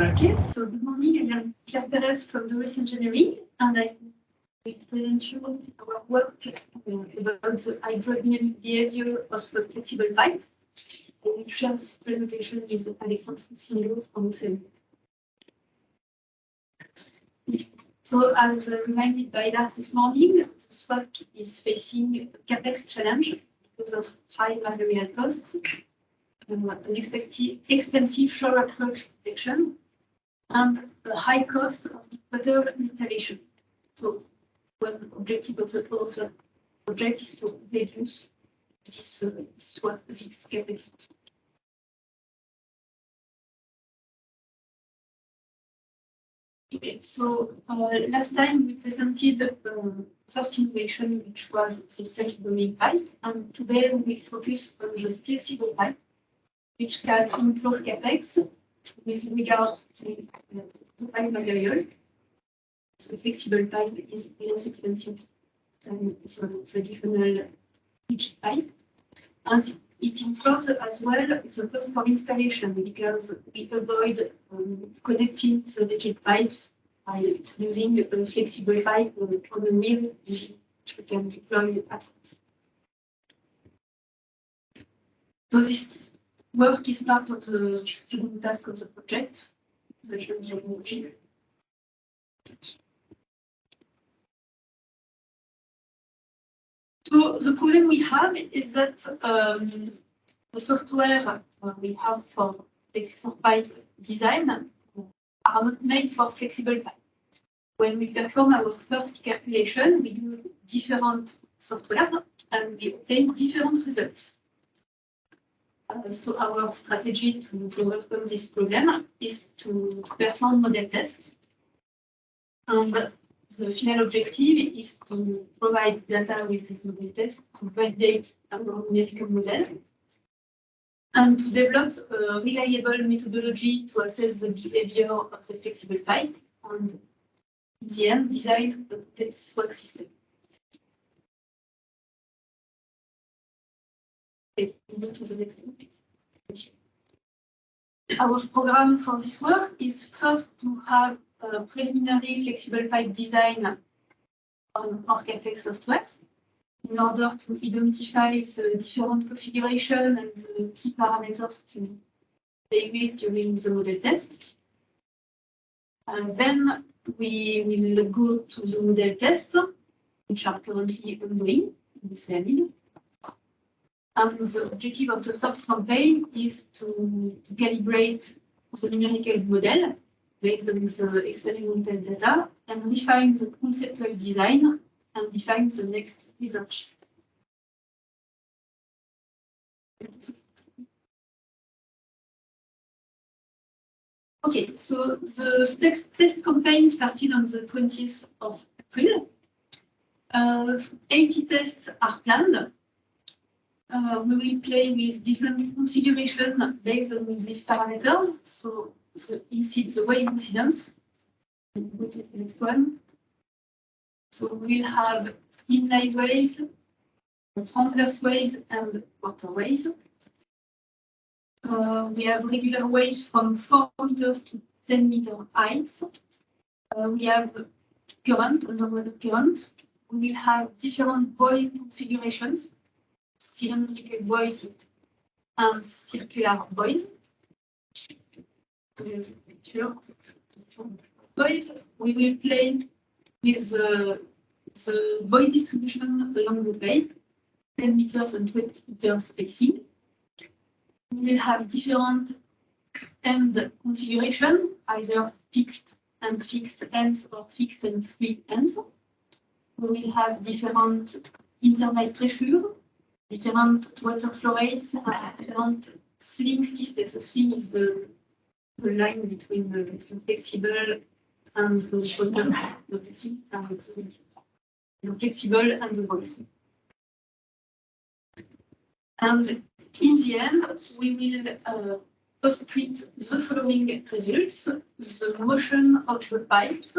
Okay, so good morning. I am Perez from DORIS Engineering, and I will present you our work about the hydrodynamic behavior of the flexible pipe. I will share this presentation with Alexandre Cinello from Oceanide. So, as reminded by Lars this morning, the Swac is facing a CapEx challenge because of high material costs, an expensive shore approach protection, and a high cost of the water installation. So, one objective of the project is to reduce this CapEx. Okay, so last time we presented the first innovation, which was the self-bombing pipe, and today we will focus on the flexible pipe, which can improve CapEx with regards to the pipe material. The flexible pipe is less expensive than the traditional rigid pipe, and it improves as well the cost for installation because we avoid connecting the rigid pipes by using a flexible pipe on a mill, which we can deploy at once. So this work is part of the second task of the project, version technology. So the problem we have is that the software we have for pipe design are not made for flexible pipe. When we perform our first calculation, we use different softwares and we obtain different results. So our strategy to overcome this problem is to perform model tests. And the final objective is to provide data with this model test to validate our numerical model and to develop a reliable methodology to assess the behavior of the flexible pipe and, in the end, design a complete SWAC system. Okay, we go to the next one, please. Our program for this work is first to have a preliminary flexible pipe design on our CapEx software in order to identify the different configuration and the key parameters to play with during the model test. And then we will go to the model test, which are currently ongoing in the Cinello. And the objective of the first campaign is to calibrate the numerical model based on the experimental data and refine the conceptual design and define the next results. Okay, so the next test campaign started on the 20th of April. 80 tests are planned. We will play with different configurations based on these parameters. So the wave incidence. Go to the next one. So we'll have inline waves, transverse waves, and water waves. We have regular waves from 4 meters to 10 meter heights. We have current, underwater current. We will have different buoy configurations, cylindrical buoys and circular buoys. Buoys, we will play with the buoy distribution along the pipe, 10 meters and 20 meters spacing. We will have different end configuration, either fixed ends or fixed and free ends. We will have different internal pressure, different water flow rates, different sling stiffness. The sling is the line between the flexible and the bottom, the flexible and the bottom. And in the end, we will post-treat the following results: the motion of the pipes,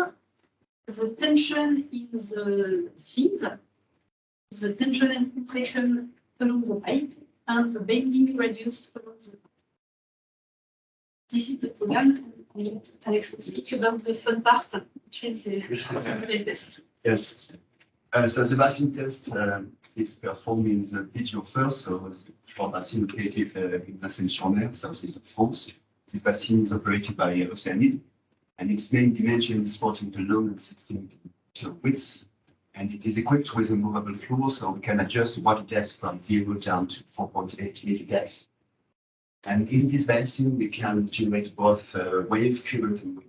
the tension in the slings, the tension and compression along the pipe, and the bending radius along the pipe. This is the program, and Alex will speak about the fun part, which is the test. Yes. So the basin test is performed in the PGO first, so the shore basin located in Bassin-sur-Mer, southeast of France. This basin is operated by Oceanide, and its main dimension is 14 meter long and 16 meter width. And it is equipped with a movable floor, so we can adjust the water depth from 0 down to 4.8 meter depth. And in this basin, we can generate both wave, current, and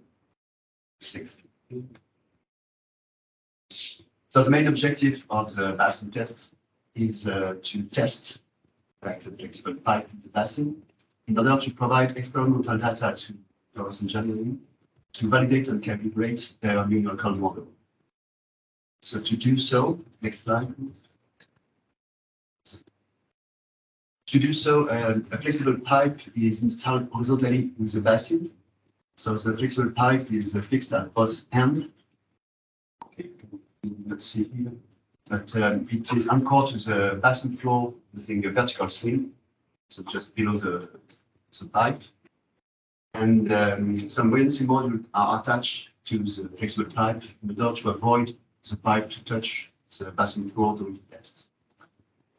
wind. So the main objective of the basin test is to test the flexible pipe in the basin in order to provide experimental data to DORIS Engineering to validate and calibrate their numerical model. So to do so, next slide, please. To do so, a flexible pipe is installed horizontally in the basin. So the flexible pipe is fixed at both ends. Okay, let's see here. But it is anchored to the basin floor using a vertical sling, so just below the pipe. And some buoyancy modules are attached to the flexible pipe in order to avoid the pipe to touch the basin floor during the test.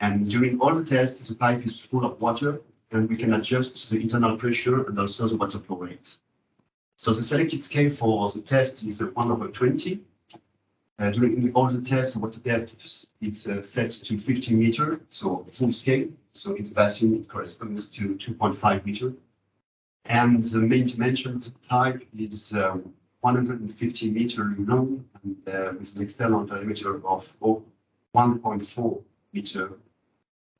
And during all the tests, the pipe is full of water, and we can adjust the internal pressure and also the water flow rate. So the selected scale for the test is 1/20. During all the tests, the water depth is set to 15 meters, so full scale. So in the basin, it corresponds to 2.5 meters. And the main dimension of the pipe is 150 meters long, and with an external diameter of 1.4 meters.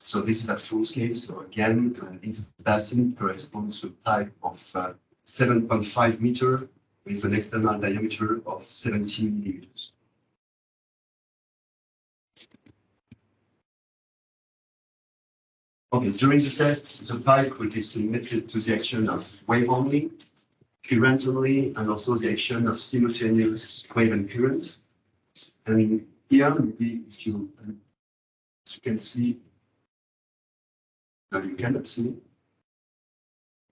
So this is at full scale. So again, in the basin corresponds to a pipe of 7.5 meters with an external diameter of 17 millimeters. Okay, during the test, the pipe will be submitted to the action of wave only, current only, and also the action of simultaneous wave and current. And here, maybe if you can see, no, you cannot see.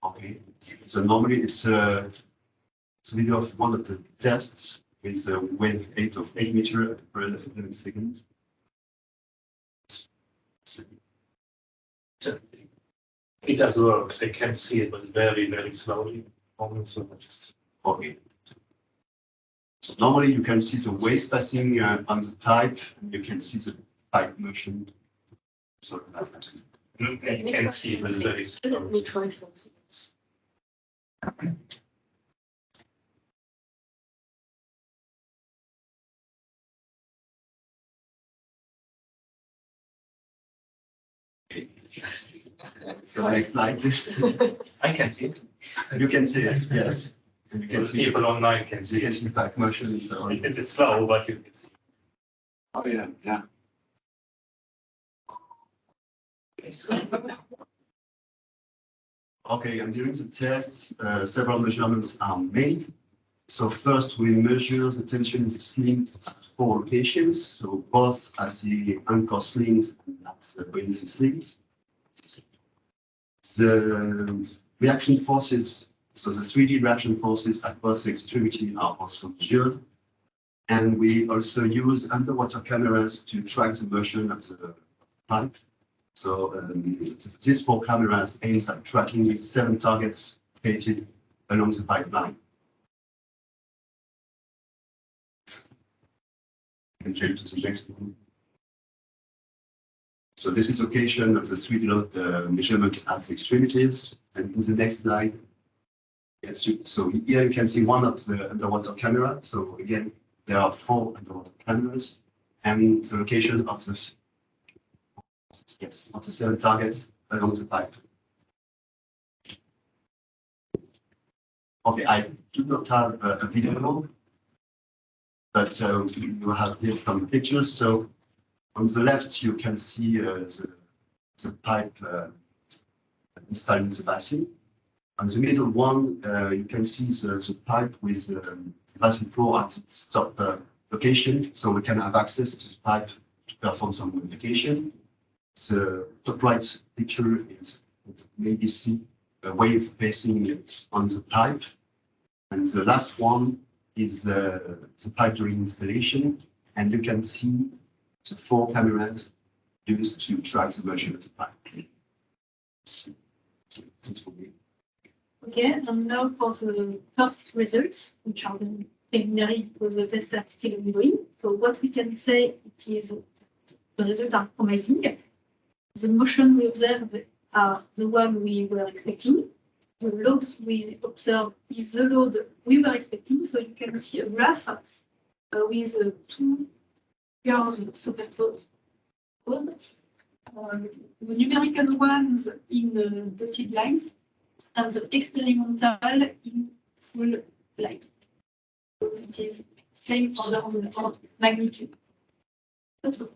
Okay, so normally it's a video of one of the tests with a wave 8 of 8 meters at the period of 11 seconds. It does work. They can see it, but very, very slowly. Okay. So normally you can see the wave passing on the pipe, and you can see the pipe motion. So you can see it, but very slowly. Let me try something. So next slide, please. I can see it. You can see it, yes. And you can see people online can see it. the pipe motion. So. It's slow, but you can see. Oh yeah, yeah. Okay, and during the test, several measurements are made. So first, we measure the tension in the sling at 4 locations, so both at the anchor slings and at the buoyancy slings. The reaction forces, so the 3D reaction forces at both extremities are also measured. And we also use underwater cameras to track the motion of the pipe. So these 4 cameras aim at tracking 7 targets located along the pipeline. You can change to the next one. So this is location of the 3D load measurement at the extremities. And in the next slide, yes, so here you can see one of the underwater camera. So again, there are 4 underwater cameras, and the location of the 7 targets along the pipe. Okay, I do not have a video, but you have here some pictures. So on the left, you can see the pipe installed in the basin. On the middle one, you can see the pipe with the basin floor at its top location, so we can have access to the pipe to perform some modification. The top right picture is maybe see a wave passing on the pipe. And the last one is the pipe during installation. And you can see the 4 cameras used to track the motion of the pipe. Okay, and now for the first results, which are the preliminary because the tests are still ongoing. So what we can say is the results are promising. The motion we observed are the one we were expecting. The loads we observe is the load we were expecting. So you can see a graph with 2 curves superposed. The numerical ones in dotted lines and the experimental in full line. So it is same order of magnitude. That's all.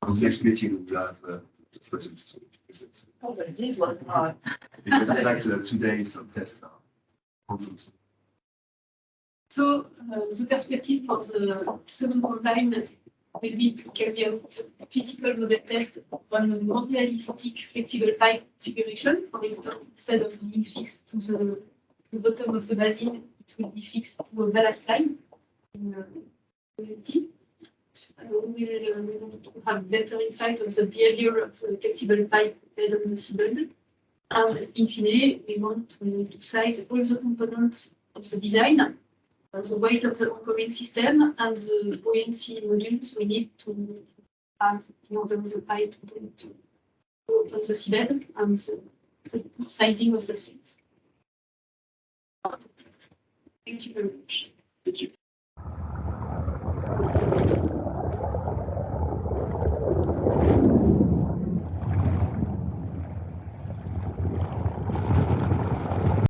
On the next meeting, we'll have the results to present. Oh, but these ones are. Because in fact, 2 days of tests are ongoing. So the perspective for the second campaign will be to carry out physical model test on a more realistic flexible pipe configuration. For instance, instead of being fixed to the bottom of the basin, it will be fixed to a ballast line in reality. We will have better insight of the behavior of the flexible pipe bed on the seabed. And in fine, we want to size all the components of the design, the weight of the anchoring system, and the buoyancy modules we need to have in order for the pipe to go on the seabed, and the sizing of the strings. Thank you very much. Thank you.